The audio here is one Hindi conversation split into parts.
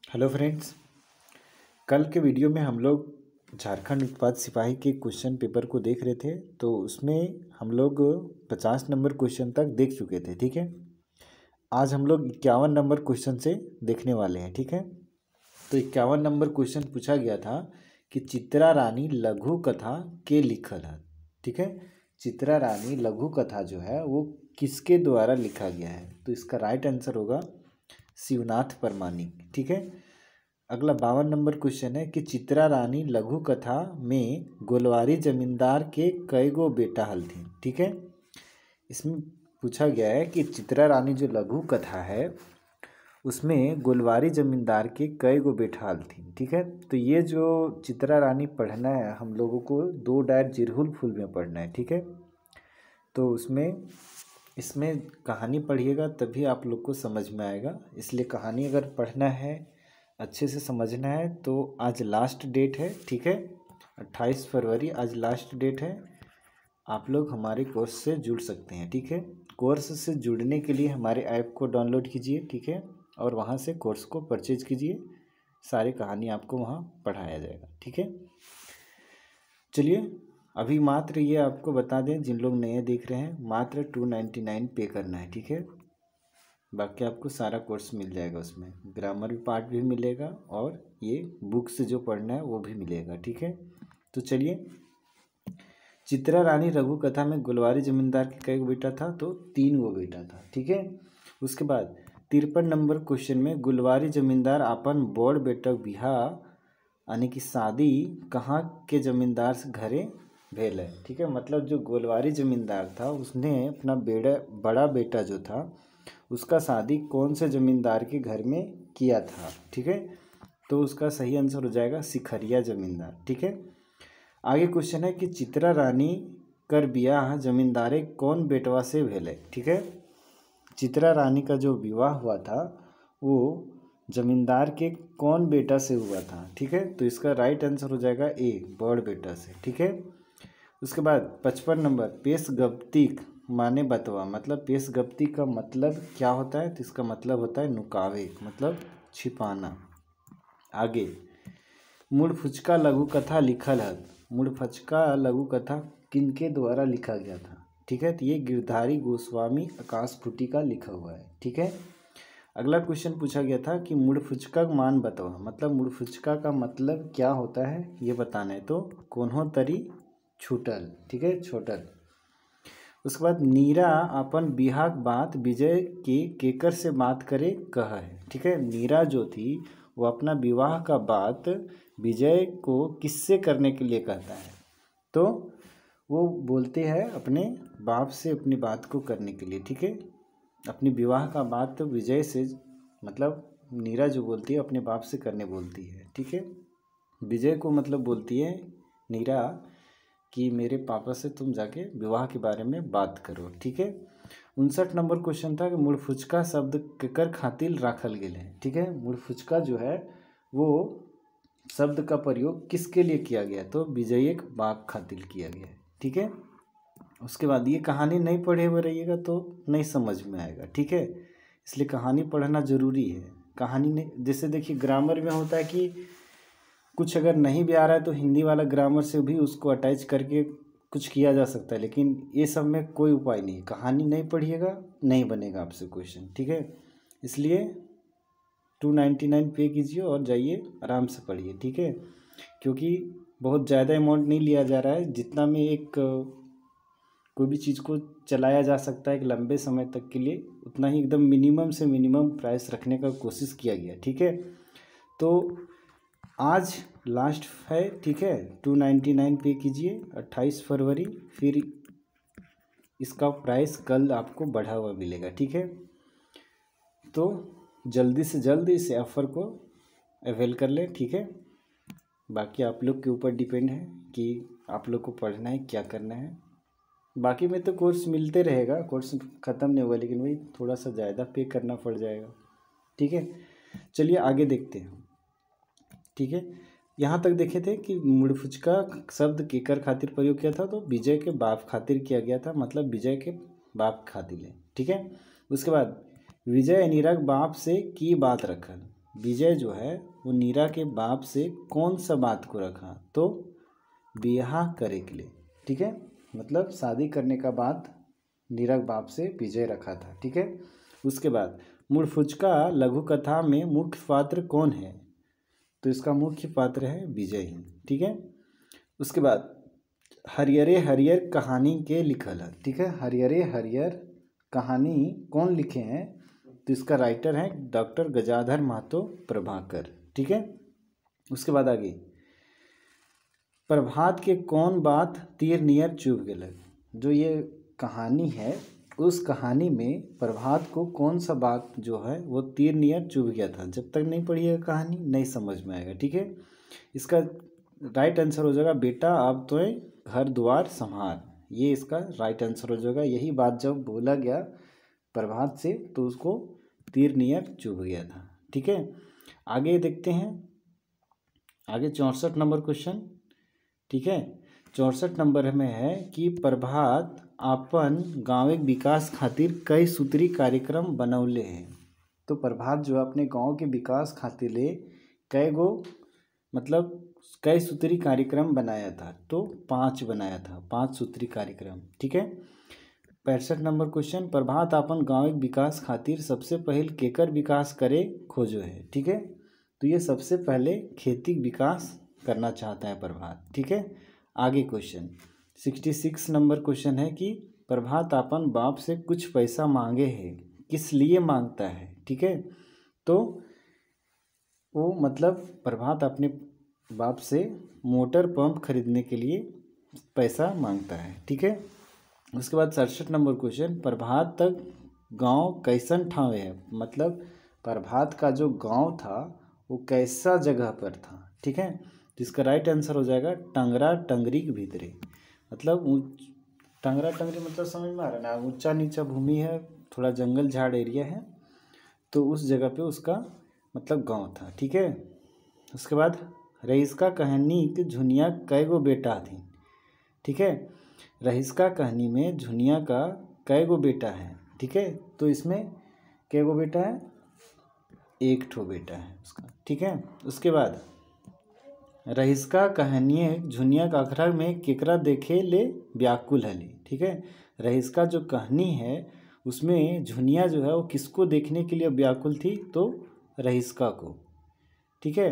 Hello friends. कल के वीडियो में हम लोग झारखंड उत्पाद सिपाही के क्वेश्चन पेपर को देख रहे थे। तो उसमें हम लोग 50 नंबर क्वेश्चन तक देख चुके थे। ठीक है, आज हम लोग 51 नंबर क्वेश्चन से देखने वाले हैं। ठीक है, तो 51 नंबर क्वेश्चन पूछा गया था कि चित्रा रानी लघु कथा के लिखल है। ठीक है, चित्रा रानी लघु कथा जो है वो किसके द्वारा लिखा गया है? तो इसका राइट आंसर होगा शिवनाथ परमानिक। ठीक है, अगला 52 नंबर क्वेश्चन है कि चित्रा रानी लघु कथा में गोलवारी जमींदार के कई गो बेटा हलथिन। ठीक है, इसमें पूछा गया है कि चित्रा रानी जो लघु कथा है उसमें गोलवारी जमींदार के कई गो बेटा हलथिन। ठीक है, तो ये जो चित्रा रानी पढ़ना है हम लोगों को 2 डायर जिरहुल फूल में पढ़ना है। ठीक है, तो इसमें कहानी पढ़िएगा तभी आप लोग को समझ में आएगा। इसलिए कहानी अगर पढ़ना है, अच्छे से समझना है, तो आज लास्ट डेट है। ठीक है, 28 फरवरी आज लास्ट डेट है। आप लोग हमारे कोर्स से जुड़ सकते हैं। ठीक है, कोर्स से जुड़ने के लिए हमारे ऐप को डाउनलोड कीजिए। ठीक है, और वहाँ से कोर्स को परचेज कीजिए। सारी कहानी आपको वहाँ पढ़ाया जाएगा। ठीक है, चलिए अभी मात्र ये आपको बता दें, जिन लोग नए देख रहे हैं, मात्र 299 पे करना है। ठीक है, बाकी आपको सारा कोर्स मिल जाएगा। उसमें ग्रामर भी पार्ट भी मिलेगा और ये बुक से जो पढ़ना है वो भी मिलेगा। ठीक है, तो चलिए, चित्रा रानी लघु कथा में गोलवारी जमींदार के कई गो बेटा था? तो 3 गो बेटा था। ठीक है, उसके बाद 53 नंबर क्वेश्चन में गोलवारी जमींदार अपन बड़ बेटा बिहा यानी कि शादी कहाँ के जमींदार से घरे भेल है? ठीक है, मतलब जो गोलवारी जमींदार था उसने अपना बड़ा बेटा जो था उसका शादी कौन से जमींदार के घर में किया था? ठीक है, तो उसका सही आंसर हो जाएगा सिखरिया जमींदार। ठीक है, आगे क्वेश्चन है कि चित्रा रानी कर बियाह जमींदारे कौन बेटवा से भेले? ठीक है, चित्रा रानी का जो विवाह हुआ था वो जमींदार के कौन बेटा से हुआ था? ठीक है, तो इसका राइट आंसर हो जाएगा ए, बड़ बेटा से। ठीक है, उसके बाद 55 नंबर पेशगप्तिक माने बतवा, मतलब पेशगप्ती का मतलब क्या होता है? तो इसका मतलब होता है नुकावे, मतलब छिपाना। आगे मुड़ फुचका लघु कथा लिखल है। मुड़ फुचका लघु कथा किनके द्वारा लिखा गया था? ठीक है, तो ये गिरधारी गोस्वामी आकाशफुटी का लिखा हुआ है। ठीक है, अगला क्वेश्चन पूछा गया था कि मुड़ फुचका मान बतवा, मतलब मुड़ फुचका का मतलब क्या होता है ये बताना है। तो कोन्हो तरी छूटल। ठीक है, छोटल। उसके बाद नीरा अपन बिहाक बात विजय के केकर से बात करे कह है। ठीक है, नीरा जो थी वो अपना विवाह का बात विजय को किससे करने के लिए कहता है? तो वो बोलते हैं अपने बाप से अपनी बात को करने के लिए। ठीक है, अपनी विवाह का बात तो विजय से, मतलब नीरा जो बोलती है अपने बाप से करने बोलती है। ठीक है, विजय को मतलब बोलती है नीरा कि मेरे पापा से तुम जाके विवाह के बारे में बात करो। ठीक है, 59 नंबर क्वेश्चन था कि मुड़ फुचका शब्द केकर खातिर राखल गेल है? ठीक है, मुड़ फुचका जो है वो शब्द का प्रयोग किसके लिए किया गया? तो विजयक बाप खातिर किया गया है। ठीक है, उसके बाद ये कहानी नहीं पढ़े हुए रहिएगा तो नहीं समझ में आएगा। ठीक है, इसलिए कहानी पढ़ना ज़रूरी है। कहानी ने जैसे देखिए ग्रामर में होता है कि कुछ अगर नहीं भी आ रहा है तो हिंदी वाला ग्रामर से भी उसको अटैच करके कुछ किया जा सकता है, लेकिन ये सब में कोई उपाय नहीं। कहानी नहीं पढ़िएगा नहीं बनेगा आपसे क्वेश्चन। ठीक है, इसलिए 299 पे कीजिए और जाइए आराम से पढ़िए। ठीक है, क्योंकि बहुत ज़्यादा अमाउंट नहीं लिया जा रहा है, जितना में एक कोई भी चीज़ को चलाया जा सकता है एक लंबे समय तक के लिए, उतना ही एकदम मिनिमम से मिनिमम प्राइस रखने का कोशिश किया गया। ठीक है, तो आज लास्ट है। ठीक है, 299 पे कीजिए 28 फरवरी, फिर इसका प्राइस कल आपको बढ़ा हुआ मिलेगा। ठीक है, तो जल्दी से जल्दी इस ऑफ़र को अवेल कर लें। ठीक है, बाकी आप लोग के ऊपर डिपेंड है कि आप लोग को पढ़ना है क्या करना है। बाकी में तो कोर्स मिलते रहेगा, कोर्स ख़त्म नहीं हुआ, लेकिन वही थोड़ा सा ज़्यादा पे करना पड़ जाएगा। ठीक है, चलिए आगे देखते हैं। ठीक है, यहाँ तक देखे थे कि मुड़ फुचका शब्द केकर खातिर प्रयोग किया था? तो विजय के बाप खातिर किया गया था, मतलब विजय के बाप खातिर है। ठीक है, उसके बाद विजय नीरक बाप से की बात रखल, विजय जो है वो नीरा के बाप से कौन सा बात को रखा, तो ब्याह करे के लिए, ठीक है। मतलब शादी करने का बात नीरा के बाप से विजय रखा था, ठीक है। उसके बाद मुड़फुचका लघु कथा में मुख्य पात्र कौन है, तो इसका मुख्य पात्र है विजय ही, ठीक है। उसके बाद हरियरे हरियर कहानी के लिखल है, ठीक है। हरियरे हरियर कहानी कौन लिखे हैं, तो इसका राइटर है डॉक्टर गजाधर महतो प्रभाकर, ठीक है। उसके बाद आगे प्रभात के कौन बात तीर नियर चुभ गेलक, जो ये कहानी है उस कहानी में प्रभात को कौन सा बात जो है वो तीर नियर चुभ गया था। जब तक नहीं पढ़िएगा कहानी नहीं समझ में आएगा, ठीक है। इसका राइट आंसर हो जाएगा बेटा अब तो घर द्वार संभाल, ये इसका राइट आंसर हो जाएगा। यही बात जब बोला गया प्रभात से तो उसको तीर नियर चुभ गया था, ठीक है। आगे देखते हैं, आगे 64 नंबर क्वेश्चन, ठीक है। 64 नंबर में है कि प्रभात अपन गाँव के विकास खातिर कई सूत्री कार्यक्रम बनौले हैं। तो प्रभात जो अपने गांव के विकास खातिर ले कई गो मतलब कई सूत्री कार्यक्रम बनाया था, तो 5 बनाया था, 5 सूत्री कार्यक्रम, ठीक है। 65 नंबर क्वेश्चन प्रभात अपन गाँव के विकास खातिर सबसे पहले केकर विकास करे खोजो है, ठीक है। तो ये सबसे पहले खेती विकास करना चाहता है प्रभात, ठीक है। आगे क्वेश्चन 66 नंबर क्वेश्चन है कि प्रभात अपन बाप से कुछ पैसा मांगे है, किस लिए मांगता है, ठीक है। तो वो मतलब प्रभात अपने बाप से मोटर पंप खरीदने के लिए पैसा मांगता है, ठीक है। उसके बाद 67 नंबर क्वेश्चन प्रभात तक गांव कैसन ठावे है, मतलब प्रभात का जो गांव था वो कैसा जगह पर था, ठीक है। जिसका राइट आंसर हो जाएगा टंगरा टंगरी के भीतरे, मतलब टंगरा टंगरी मतलब समझ में आ रहा है ना, ऊंचा नीचा भूमि है, थोड़ा जंगल झाड़ एरिया है, तो उस जगह पे उसका मतलब गांव था, ठीक है। उसके बाद रईसका कहानी के झुनिया कई गो बेटा थी, ठीक है। रईसका कहानी में झुनिया का कई गो बेटा है, ठीक है। तो इसमें कई गो बेटा है, एक ठो बेटा है उसका, ठीक है। उसके बाद रईसका कहानी झुनिया का अखरा में केकरा देखे ले व्याकुल हली, ठीक है। रईसका जो कहानी है उसमें झुनिया जो है वो किसको देखने के लिए व्याकुल थी, तो रईसका को, ठीक है।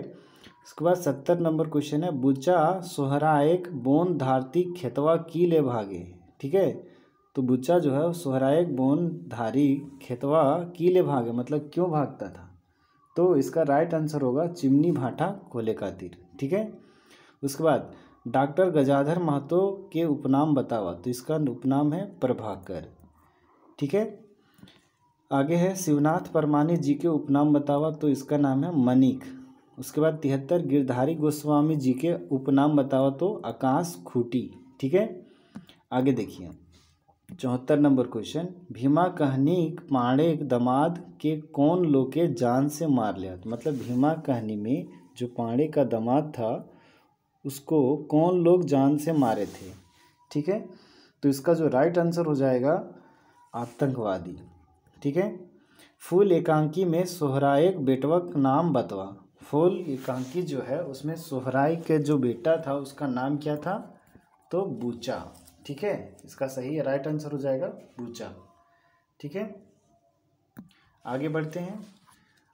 उसके बाद 70 नंबर क्वेश्चन है बुचा सोहरा एक बोन धारती खेतवा की ले भागे, ठीक है। तो बुचा जो है सोहरा एक बोन धारी खेतवा की ले भागे, मतलब क्यों भागता था, तो इसका राइट आंसर होगा चिमनी भाटा खोले खातिर, ठीक है। उसके बाद डॉक्टर गजाधर महतो के उपनाम बतावा, तो इसका उपनाम है प्रभाकर, ठीक है। आगे है शिवनाथ परमानी जी के उपनाम बतावा, तो इसका नाम है मनिक। उसके बाद 73 गिरधारी गोस्वामी जी के उपनाम बतावा, तो आकाश खूटी, ठीक है। आगे देखिए 74 नंबर क्वेश्चन भीमा कहानी पांडे दमाद के कौन लोग के जान से मार लिया, तो मतलब भीमा कहानी में जो पांडे का दामाद था उसको कौन लोग जान से मारे थे, ठीक है। तो इसका जो राइट आंसर हो जाएगा आतंकवादी, ठीक है। फूल एकांकी में सोहराय बेटवा का नाम बतवा, फूल एकांकी जो है उसमें सोहराय के जो बेटा था उसका नाम क्या था, तो बूचा, ठीक है। इसका सही राइट आंसर हो जाएगा बूचा, ठीक है। आगे बढ़ते हैं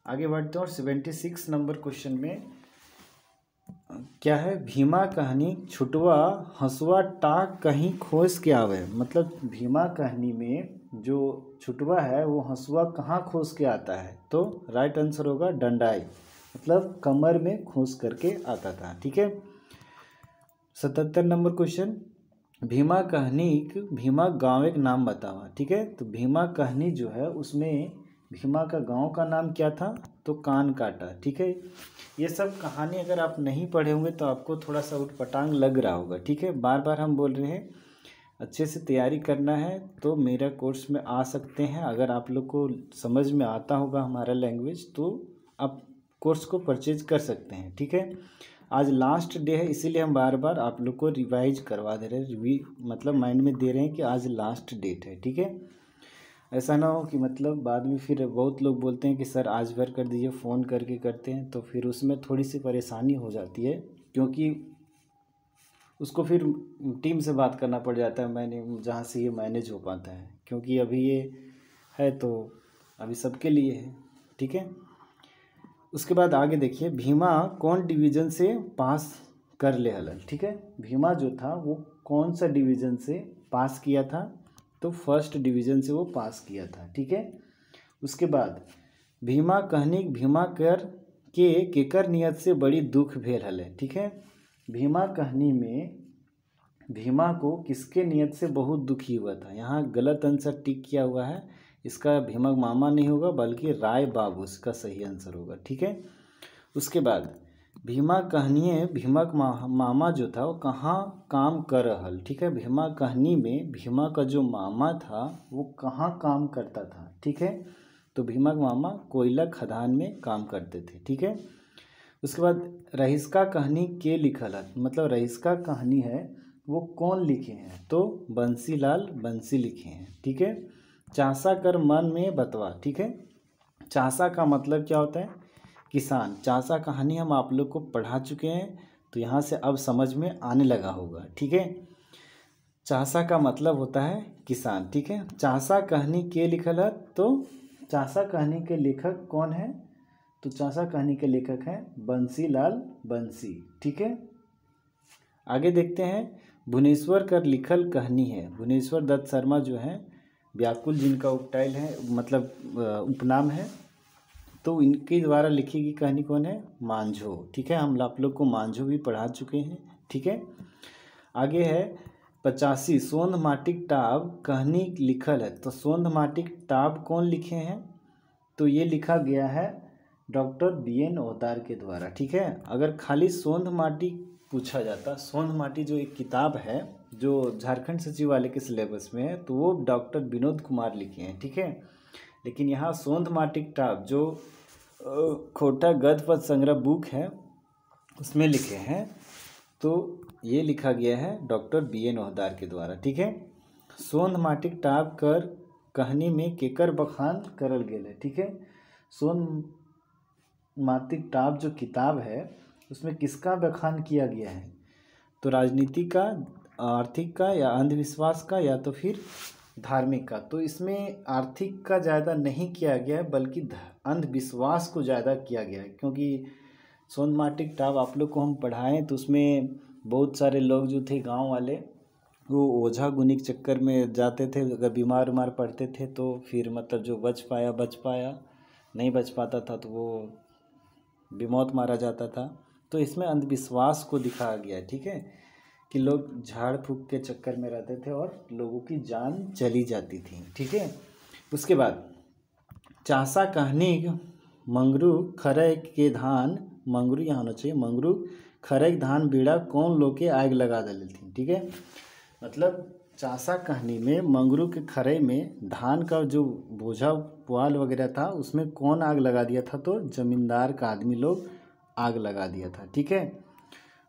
और 76 नंबर क्वेश्चन में क्या है भीमा कहानी छुटवा हंसुआ टाक कहीं खोस के आवे, मतलब भीमा कहानी में जो छुटवा है वो हंसुआ कहाँ खोस के आता है, तो राइट आंसर होगा डंडाई, मतलब कमर में खोस करके आता था, ठीक है। 77 नंबर क्वेश्चन भीमा कहानी भीमा गाँव एक नाम बतावा, ठीक है। तो भीमा कहानी जो है उसमें भीमा का गांव का नाम क्या था, तो कान काटा, ठीक है। ये सब कहानी अगर आप नहीं पढ़े होंगे तो आपको थोड़ा सा उटपटांग लग रहा होगा, ठीक है। बार बार हम बोल रहे हैं अच्छे से तैयारी करना है तो मेरा कोर्स में आ सकते हैं। अगर आप लोग को समझ में आता होगा हमारा लैंग्वेज तो आप कोर्स को परचेज कर सकते हैं, ठीक है। आज लास्ट डे है इसीलिए हम बार बार आप लोग को रिवाइज करवा दे रहे हैं, मतलब माइंड में दे रहे हैं कि आज लास्ट डेट है, ठीक है। ऐसा ना हो कि मतलब बाद में फिर बहुत लोग बोलते हैं कि सर आज भर कर दीजिए, फ़ोन करके करते हैं, तो फिर उसमें थोड़ी सी परेशानी हो जाती है, क्योंकि उसको फिर टीम से बात करना पड़ जाता है, मैंने जहाँ से ये मैनेज हो पाता है, क्योंकि अभी ये है तो अभी सबके लिए है। ठीक है, उसके बाद आगे देखिए, भीमा कौन डिवीज़न से पास कर ले हलन। ठीक है, भीमा जो था वो कौन सा डिवीज़न से पास किया था, तो फर्स्ट डिवीज़न से वो पास किया था। ठीक है, उसके बाद भीमा कहनी भीमा कर के केकर नियत से बड़ी दुख भेल हले। ठीक है, भीमा कहनी में भीमा को किसके नियत से बहुत दुखी हुआ था, यहाँ गलत आंसर टिक किया हुआ है, इसका भीमक मामा नहीं होगा बल्कि राय बाबू इसका सही आंसर होगा। ठीक है, उसके बाद भीमा कहनिए भीमक मामा जो था वो कहाँ काम कर रहल। ठीक है, भीमा कहनी में भीमा का जो मामा था वो कहाँ काम करता था। ठीक है, तो भीमक मामा कोयला खदान में काम करते थे। ठीक है, उसके बाद रहीसका कहानी के लिखल है, मतलब रहीसका कहानी है वो कौन लिखे हैं, तो बंसीलाल बंसी लिखे हैं। ठीक है, चासा कर मन में बतवा। ठीक है, चासा का मतलब क्या होता है, किसान। चासा कहानी हम आप लोग को पढ़ा चुके हैं, तो यहाँ से अब समझ में आने लगा होगा। ठीक है, चासा का मतलब होता है किसान। ठीक है, चासा कहानी के लिखल है, तो चासा कहानी के लेखक कौन है, तो चासा कहानी के लेखक हैं बंसीलाल बंसी। ठीक है, आगे देखते हैं, भुवनेश्वर कर लिखल कहानी है। भुवनेश्वर दत्त शर्मा जो हैं व्याकुल जिनका उपटाइल है, मतलब उपनाम है, तो इनके द्वारा लिखी गई कहानी कौन है, मांझो। ठीक है, हम आप लोग को मांझो भी पढ़ा चुके हैं। ठीक है, आगे है 85 सोंध माटिक टाब कहानी लिखल है, तो सोंध माटिक टाब कौन लिखे हैं, तो ये लिखा गया है डॉक्टर BN ओहतार के द्वारा। ठीक है, अगर खाली सोंध माटी पूछा जाता, सोंध माटी जो एक किताब है जो झारखंड सचिवालय के सिलेबस में है, तो वो डॉक्टर विनोद कुमार लिखे हैं। ठीक है, लेकिन यहाँ सोंध माटिक टाप जो खोटा गद्य पद संग्रह बुक है उसमें लिखे हैं, तो ये लिखा गया है डॉक्टर BN ओहतार के द्वारा। ठीक है, सोंध माटिक टाप कर कहानी में केकर बखान करल गेल है। ठीक है, सोंध माटिक टाप जो किताब है उसमें किसका बखान किया गया है, तो राजनीति का, आर्थिक का, या अंधविश्वास का, या तो फिर धार्मिक का। तो इसमें आर्थिक का ज़्यादा नहीं किया गया है बल्कि अंधविश्वास को ज़्यादा किया गया है, क्योंकि सोंध माटिक टाप आप लोग को हम पढ़ाएं तो उसमें बहुत सारे लोग जो थे गांव वाले वो ओझा गुनी के चक्कर में जाते थे, अगर बीमार उमार पड़ते थे तो फिर मतलब जो बच पाया, नहीं बच पाता था तो वो बेमौत मारा जाता था। तो इसमें अंधविश्वास को दिखाया गया है। ठीक है, कि लोग झाड़ फूक के चक्कर में रहते थे और लोगों की जान चली जाती थी। ठीक है, उसके बाद चासा कहानी मंगरू खरय के धान, मंगरू यहाँ होना चाहिए, मंगरू खरय धान बीड़ा कौन लोग के आग लगा दे थी। ठीक है, मतलब चासा कहानी में मंगरू के खरई में धान का जो बोझा पुआल वगैरह था उसमें कौन आग लगा दिया था, तो जमींदार का आदमी लोग आग लगा दिया था। ठीक है,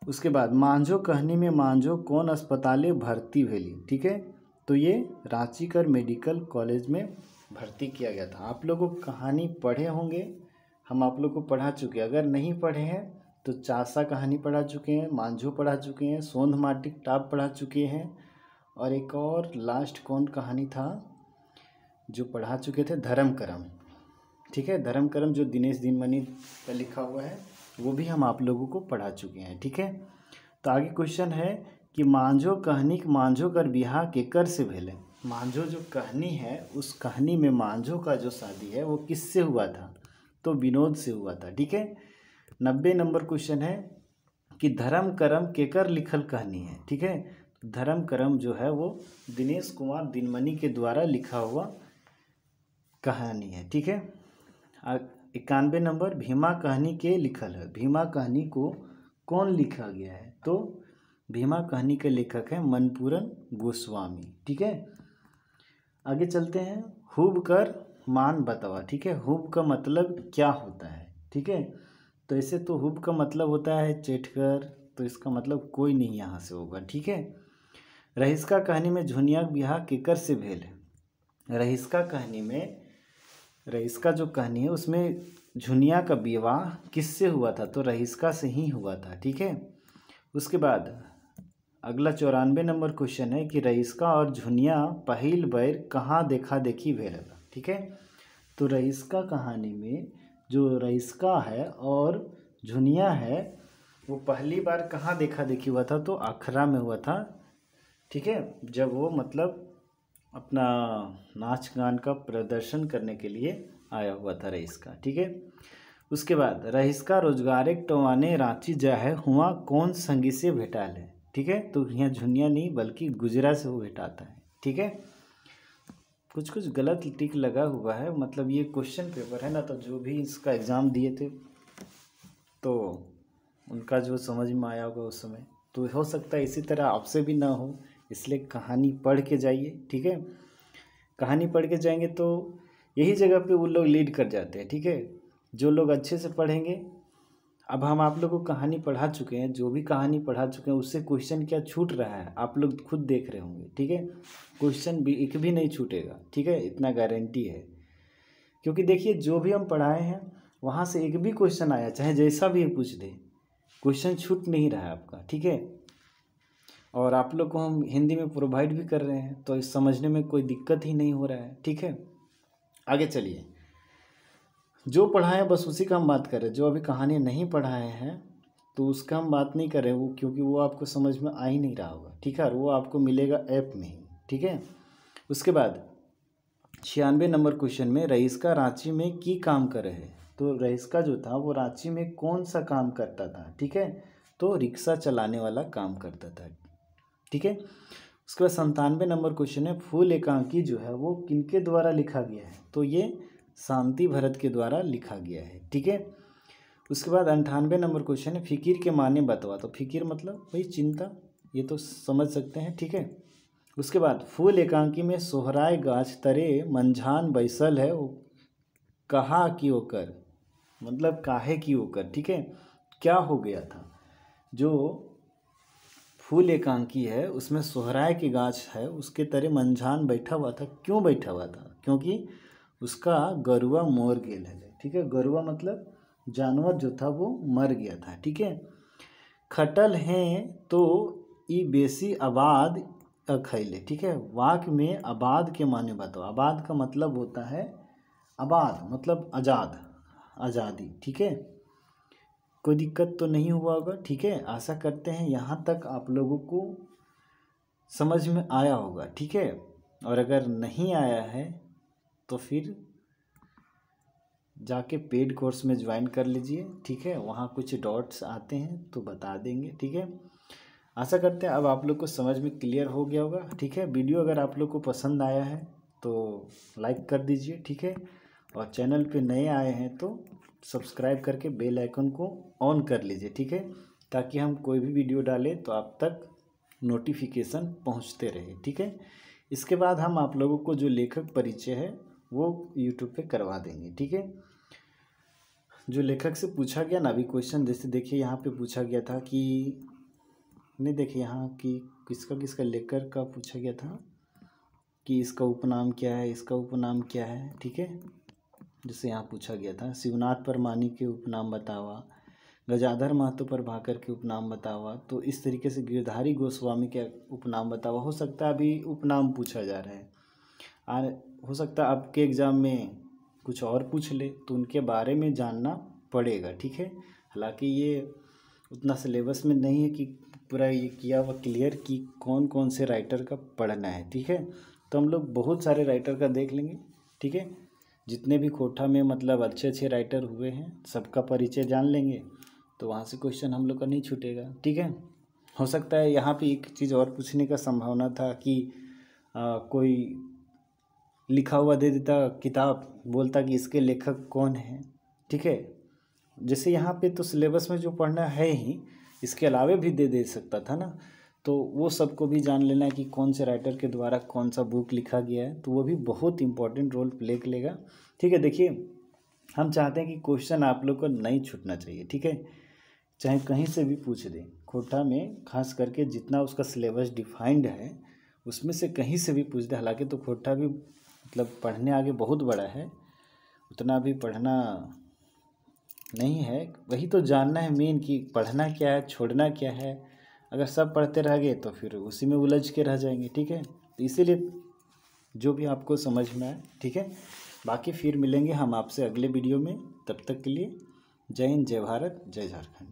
उसके बाद मांझो कहानी में मांझो कौन अस्पताले भर्ती भेली। ठीक है, तो ये रांची कर मेडिकल कॉलेज में भर्ती किया गया था। आप लोगों को कहानी पढ़े होंगे, हम आप लोग को पढ़ा चुके हैं, अगर नहीं पढ़े हैं तो चासा कहानी पढ़ा चुके हैं, मांझो पढ़ा चुके हैं, सोंध माटिक टाप पढ़ा चुके हैं, और एक और लास्ट कौन कहानी था जो पढ़ा चुके थे, धर्म करम। ठीक है, धर्म करम जो दिनेश दिनमणि पर लिखा हुआ है वो भी हम आप लोगों को पढ़ा चुके हैं। ठीक है, तो आगे क्वेश्चन है कि मांझो कहानी मांझो कर बिहार केकर से भेले। मांझो जो कहानी है उस कहानी में मांझो का जो शादी है वो किससे हुआ था, तो विनोद से हुआ था। ठीक है, 90 नंबर क्वेश्चन है कि धर्म करम केकर लिखल कहानी है। ठीक है, धर्म करम जो है वो दिनेश कुमार दिनमणि के द्वारा लिखा हुआ कहानी है। ठीक है, 91 नंबर भीमा कहानी के लिखल है, भीमा कहानी को कौन लिखा गया है, तो भीमा कहानी के लेखक है मनपूरन गोस्वामी। ठीक है, आगे चलते हैं, हुब कर मान बतावा। ठीक है, हुब का मतलब क्या होता है। ठीक है, तो ऐसे तो हुब का मतलब होता है चेटकर, तो इसका मतलब कोई नहीं यहाँ से होगा। ठीक है, रहीसका कहानी में झुनिया बिहार केकर से भेल है, रईसका कहानी में, रईसका जो कहानी है उसमें झुनिया का विवाह किससे हुआ था? तो रईसका से ही हुआ था। ठीक है। उसके बाद अगला 94 नंबर क्वेश्चन है कि रईसका और झुनिया पहिल बैर कहाँ देखा देखी भेल। ठीक है। तो रईसका कहानी में जो रईसका है और झुनिया है वो पहली बार कहाँ देखा देखी हुआ था? तो आखरा में हुआ था। ठीक है। जब वो मतलब अपना नाच गान का प्रदर्शन करने के लिए आया हुआ था रईसका। ठीक है। उसके बाद रईसका रोजगारे टवाने रांची जा है हुआ कौन संगी से भेटाल है। ठीक है। तो यहाँ झुनिया नहीं बल्कि गुजरा से वो भेटाता है। ठीक है। कुछ कुछ गलत टिक लगा हुआ है, मतलब ये क्वेश्चन पेपर है ना, तो जो भी इसका एग्ज़ाम दिए थे तो उनका जो समझ में आया होगा उस समय, तो हो सकता है इसी तरह आपसे भी ना हो, इसलिए कहानी पढ़ के जाइए। ठीक है। कहानी पढ़ के जाएंगे तो यही जगह पे वो लोग लीड कर जाते हैं। ठीक है। जो लोग अच्छे से पढ़ेंगे, अब हम आप लोगों को कहानी पढ़ा चुके हैं, जो भी कहानी पढ़ा चुके हैं उससे क्वेश्चन क्या छूट रहा है आप लोग खुद देख रहे होंगे। ठीक है। क्वेश्चन भी एक भी नहीं छूटेगा। ठीक है। इतना गारंटी है, क्योंकि देखिए जो भी हम पढ़ाए हैं वहाँ से एक भी क्वेश्चन आया चाहे जैसा भी पूछ दे, क्वेश्चन छूट नहीं रहा है आपका। ठीक है। और आप लोग को हम हिंदी में प्रोवाइड भी कर रहे हैं, तो इस समझने में कोई दिक्कत ही नहीं हो रहा है। ठीक है। आगे चलिए, जो पढ़ाए बस उसी का हम बात कर रहे हैं। जो अभी कहानी नहीं पढ़ाए हैं तो उसका हम बात नहीं कर रहे वो, क्योंकि वो आपको समझ में आ ही नहीं रहा होगा। ठीक है। और वो आपको मिलेगा ऐप में ही। ठीक है। उसके बाद 96 नंबर क्वेश्चन में रईसका रांची में की काम करे है। तो रईसका जो था वो रांची में कौन सा काम करता था? ठीक है। तो रिक्शा चलाने वाला काम करता था। ठीक है। उसके बाद 97 नंबर क्वेश्चन है फूल एकांकी जो है वो किनके द्वारा लिखा गया है? तो ये शांति भरत के द्वारा लिखा गया है। ठीक है। उसके बाद 98 नंबर क्वेश्चन है फिकीर के माने बतवा। तो फिकीर मतलब भाई चिंता, ये तो समझ सकते हैं। ठीक है। उसके बाद फूल एकांकी में सोहराय गाछ तरे मंझान बैसल है वो कहा कि ओकर, मतलब काहे की ओकर। ठीक है। क्या हो गया था? जो फूल एकांकी है उसमें सोहराय की गाछ है उसके तरे मंझान बैठा हुआ था। क्यों बैठा हुआ था? क्योंकि उसका गरुआ मोर गेल है। ठीक है। गरुआ मतलब जानवर जो था वो मर गया था। ठीक है। खटल हैं तो ई बेसी आबाद खैले। ठीक है। वाक्य में आबाद के माने बताओ। आबाद का मतलब होता है, आबाद मतलब आज़ाद, आज़ादी। ठीक है। कोई दिक्कत तो नहीं हुआ होगा। ठीक है। आशा करते हैं यहाँ तक आप लोगों को समझ में आया होगा। ठीक है। और अगर नहीं आया है तो फिर जाके पेड कोर्स में ज्वाइन कर लीजिए। ठीक है। वहाँ कुछ डॉट्स आते हैं तो बता देंगे। ठीक है। आशा करते हैं अब आप लोग को समझ में क्लियर हो गया होगा। ठीक है। वीडियो अगर आप लोग को पसंद आया है तो लाइक कर दीजिए। ठीक है। और चैनल पे नए आए हैं तो सब्सक्राइब करके बेल आइकन को ऑन कर लीजिए। ठीक है। ताकि हम कोई भी वीडियो डालें तो आप तक नोटिफिकेशन पहुंचते रहे। ठीक है। इसके बाद हम आप लोगों को जो लेखक परिचय है वो यूट्यूब पे करवा देंगे। ठीक है। जो लेखक से पूछा गया ना अभी क्वेश्चन, जैसे देखिए यहाँ पे पूछा गया था कि नहीं, देखिए यहाँ कि किसका किसका लेखक का पूछा गया था कि इसका उपनाम क्या है, इसका उपनाम क्या है। ठीक है। जैसे यहाँ पूछा गया था शिवनाथ परमानी के उपनाम बतावा, गजाधर महतो प्रभाकर के उपनाम बतावा। तो इस तरीके से गिरधारी गोस्वामी के उपनाम बतावा। हो सकता है अभी उपनाम पूछा जा रहा है, और हो सकता है आपके एग्ज़ाम में कुछ और पूछ ले तो उनके बारे में जानना पड़ेगा। ठीक है। हालांकि ये उतना सिलेबस में नहीं है कि पूरा ये किया हुआ क्लियर कि कौन कौन से राइटर का पढ़ना है। ठीक है। तो हम लोग बहुत सारे राइटर का देख लेंगे। ठीक है। जितने भी कोठा में मतलब अच्छे अच्छे राइटर हुए हैं सबका परिचय जान लेंगे तो वहाँ से क्वेश्चन हम लोग का नहीं छूटेगा। ठीक है। हो सकता है यहाँ पे एक चीज़ और पूछने का संभावना था कि कोई लिखा हुआ दे देता किताब, बोलता कि इसके लेखक कौन है। ठीक है। जैसे यहाँ पे तो सिलेबस में जो पढ़ना है ही, इसके अलावे भी दे सकता था ना, तो वो सबको भी जान लेना है कि कौन से राइटर के द्वारा कौन सा बुक लिखा गया है, तो वो भी बहुत इंपॉर्टेंट रोल प्ले करेगा। ठीक है। देखिए हम चाहते हैं कि क्वेश्चन आप लोग को नहीं छूटना चाहिए। ठीक है। चाहे कहीं से भी पूछ दें, कोटा में खास करके जितना उसका सिलेबस डिफाइंड है उसमें से कहीं से भी पूछ दे। हालांकि तो कोटा भी मतलब पढ़ने आगे बहुत बड़ा है, उतना भी पढ़ना नहीं है। वही तो जानना है मेन कि पढ़ना क्या है, छोड़ना क्या है। अगर सब पढ़ते रह गए तो फिर उसी में उलझ के रह जाएंगे, ठीक है। तो इसीलिए जो भी आपको समझ में आए, ठीक है। बाकी फिर मिलेंगे हम आपसे अगले वीडियो में। तब तक के लिए जय हिंद, जय भारत, जय झारखंड।